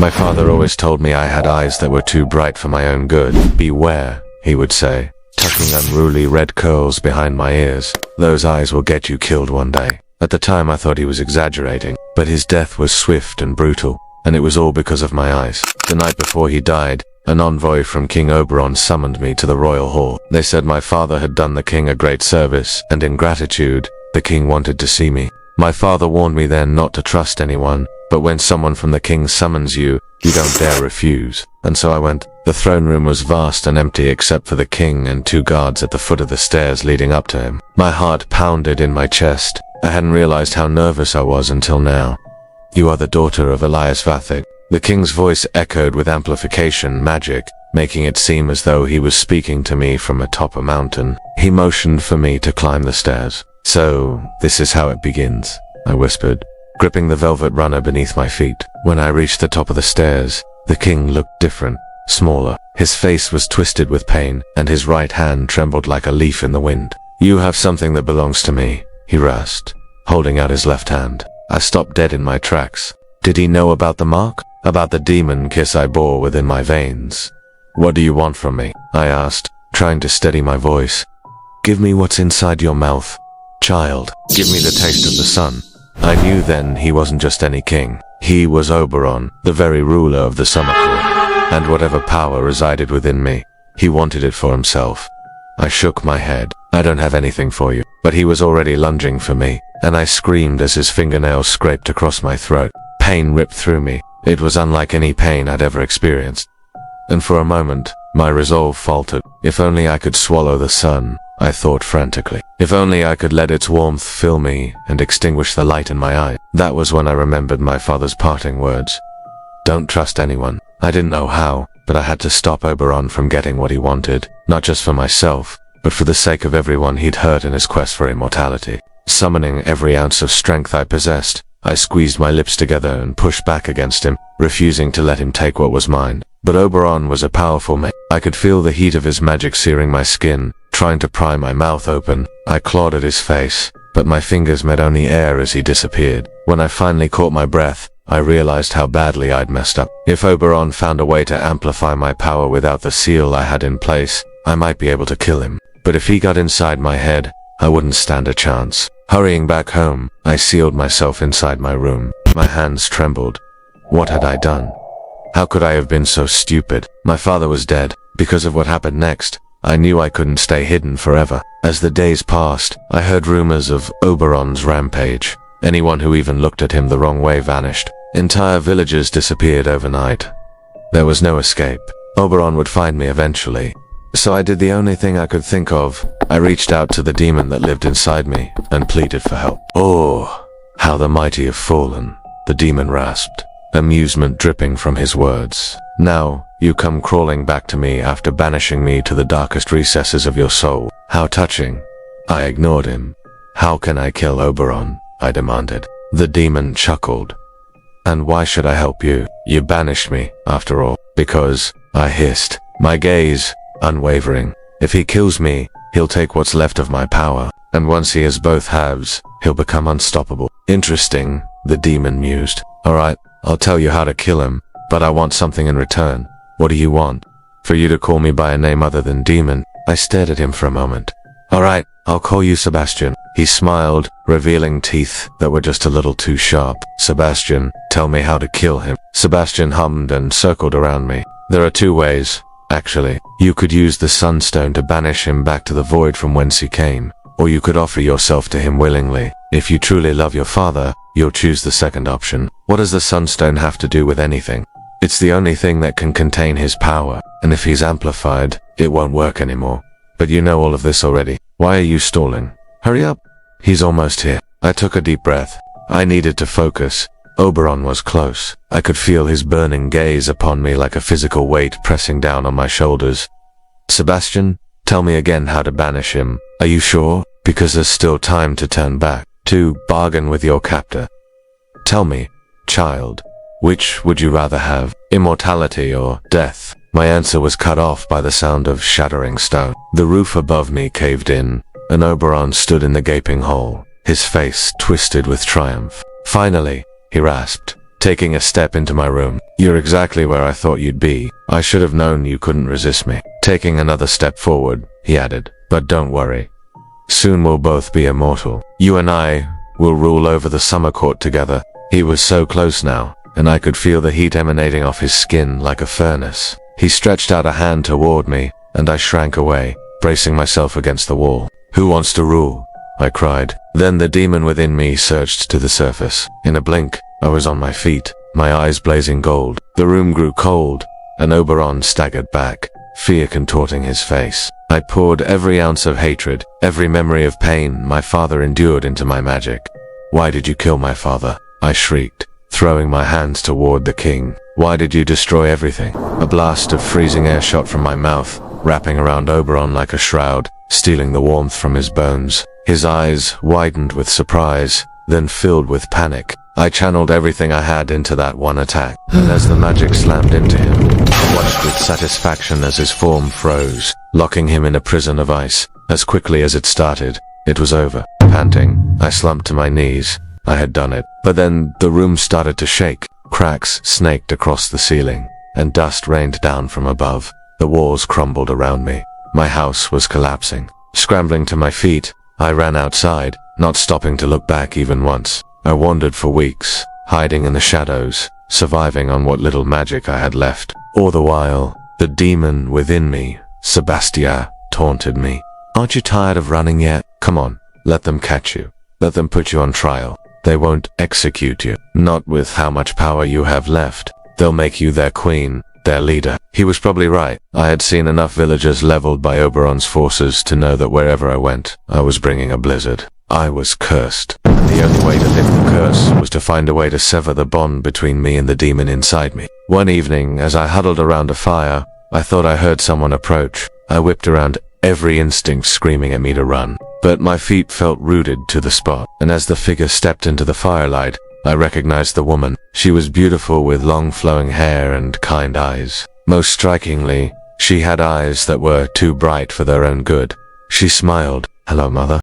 My father always told me I had eyes that were too bright for my own good. Beware, he would say, tucking unruly red curls behind my ears. Those eyes will get you killed one day. At the time I thought he was exaggerating, but his death was swift and brutal, and it was all because of my eyes. The night before he died, an envoy from King Oberon summoned me to the royal hall. They said my father had done the king a great service, and in gratitude, the king wanted to see me. My father warned me then not to trust anyone, but when someone from the king summons you, you don't dare refuse. And so I went. The throne room was vast and empty except for the king and 2 guards at the foot of the stairs leading up to him. My heart pounded in my chest. I hadn't realized how nervous I was until now. You are the daughter of Elias Vathic. The king's voice echoed with amplification magic, making it seem as though he was speaking to me from atop a mountain. He motioned for me to climb the stairs. So, this is how it begins, I whispered, gripping the velvet runner beneath my feet. When I reached the top of the stairs, the king looked different, smaller. His face was twisted with pain, and his right hand trembled like a leaf in the wind. You have something that belongs to me, he rasped, holding out his left hand. I stopped dead in my tracks. Did he know about the mark? About the demon kiss I bore within my veins? What do you want from me? I asked, trying to steady my voice. Give me what's inside your mouth, child. Give me the taste of the sun. I knew then he wasn't just any king. He was Oberon, the very ruler of the Summer Court, and whatever power resided within me, he wanted it for himself. I shook my head. I don't have anything for you. But he was already lunging for me, and I screamed as his fingernails scraped across my throat. Pain ripped through me. It was unlike any pain I'd ever experienced. And for a moment, my resolve faltered. If only I could swallow the sun, I thought frantically. If only I could let its warmth fill me and extinguish the light in my eye. That was when I remembered my father's parting words. Don't trust anyone. I didn't know how, but I had to stop Oberon from getting what he wanted, not just for myself, but for the sake of everyone he'd hurt in his quest for immortality. Summoning every ounce of strength I possessed, I squeezed my lips together and pushed back against him, refusing to let him take what was mine. But Oberon was a powerful man. I could feel the heat of his magic searing my skin. Trying to pry my mouth open, I clawed at his face, but my fingers met only air as he disappeared. When I finally caught my breath, I realized how badly I'd messed up. If Oberon found a way to amplify my power without the seal I had in place, I might be able to kill him. But if he got inside my head, I wouldn't stand a chance. Hurrying back home, I sealed myself inside my room. My hands trembled. What had I done? How could I have been so stupid? My father was dead. Because of what happened next, I knew I couldn't stay hidden forever. As the days passed, I heard rumors of Oberon's rampage. Anyone who even looked at him the wrong way vanished. Entire villages disappeared overnight. There was no escape. Oberon would find me eventually. So I did the only thing I could think of. I reached out to the demon that lived inside me and pleaded for help. Oh, how the mighty have fallen, the demon rasped, amusement dripping from his words. Now, you come crawling back to me after banishing me to the darkest recesses of your soul. How touching. I ignored him. How can I kill Oberon? I demanded. The demon chuckled. And why should I help you? You banished me, after all. Because, I hissed, my gaze unwavering. If he kills me, he'll take what's left of my power, and once he has both halves, he'll become unstoppable. Interesting, the demon mused. Alright, I'll tell you how to kill him, but I want something in return. What do you want? For you to call me by a name other than demon? I stared at him for a moment. Alright, I'll call you Sebastian. He smiled, revealing teeth that were just a little too sharp. Sebastian, tell me how to kill him. Sebastian hummed and circled around me. There are 2 ways. Actually, you could use the Sunstone to banish him back to the void from whence he came, or you could offer yourself to him willingly. If you truly love your father, you'll choose the second option. What does the Sunstone have to do with anything? It's the only thing that can contain his power, and if he's amplified, it won't work anymore. But you know all of this already. Why are you stalling? Hurry up. He's almost here. I took a deep breath. I needed to focus. Oberon was close. I could feel his burning gaze upon me like a physical weight pressing down on my shoulders. Sebastian, tell me again how to banish him. Are you sure? Because there's still time to turn back, to bargain with your captor. Tell me, child, which would you rather have, immortality or death? My answer was cut off by the sound of shattering stone. The roof above me caved in, and Oberon stood in the gaping hole, his face twisted with triumph. Finally, he rasped, taking a step into my room. "You're exactly where I thought you'd be. I should have known you couldn't resist me." Taking another step forward, he added, "But don't worry. Soon we'll both be immortal. You and I will rule over the summer court together." He was so close now, and I could feel the heat emanating off his skin like a furnace. He stretched out a hand toward me, and I shrank away, bracing myself against the wall. "Who wants to rule?" I cried. Then the demon within me surged to the surface. In a blink, I was on my feet, my eyes blazing gold. The room grew cold, and Oberon staggered back, fear contorting his face. I poured every ounce of hatred, every memory of pain my father endured into my magic. "Why did you kill my father?" I shrieked, throwing my hands toward the king. "Why did you destroy everything?" A blast of freezing air shot from my mouth, wrapping around Oberon like a shroud, stealing the warmth from his bones. His eyes widened with surprise, then filled with panic. I channeled everything I had into that one attack, and as the magic slammed into him, I watched with satisfaction as his form froze, locking him in a prison of ice. As quickly as it started, it was over. Panting, I slumped to my knees. I had done it. But then the room started to shake. Cracks snaked across the ceiling, and dust rained down from above. The walls crumbled around me. My house was collapsing. Scrambling to my feet, I ran outside, not stopping to look back even once. I wandered for weeks, hiding in the shadows, surviving on what little magic I had left. All the while, the demon within me, Sebastia, taunted me. "Aren't you tired of running yet? Come on, let them catch you. Let them put you on trial. They won't execute you. Not with how much power you have left. They'll make you their queen, their leader." He was probably right. I had seen enough villagers leveled by Oberon's forces to know that wherever I went, I was bringing a blizzard. I was cursed. And the only way to lift the curse was to find a way to sever the bond between me and the demon inside me. One evening, as I huddled around a fire, I thought I heard someone approach. I whipped around, every instinct screaming at me to run. But my feet felt rooted to the spot, and as the figure stepped into the firelight, I recognized the woman. She was beautiful with long flowing hair and kind eyes. Most strikingly, she had eyes that were too bright for their own good. She smiled. "Hello, mother."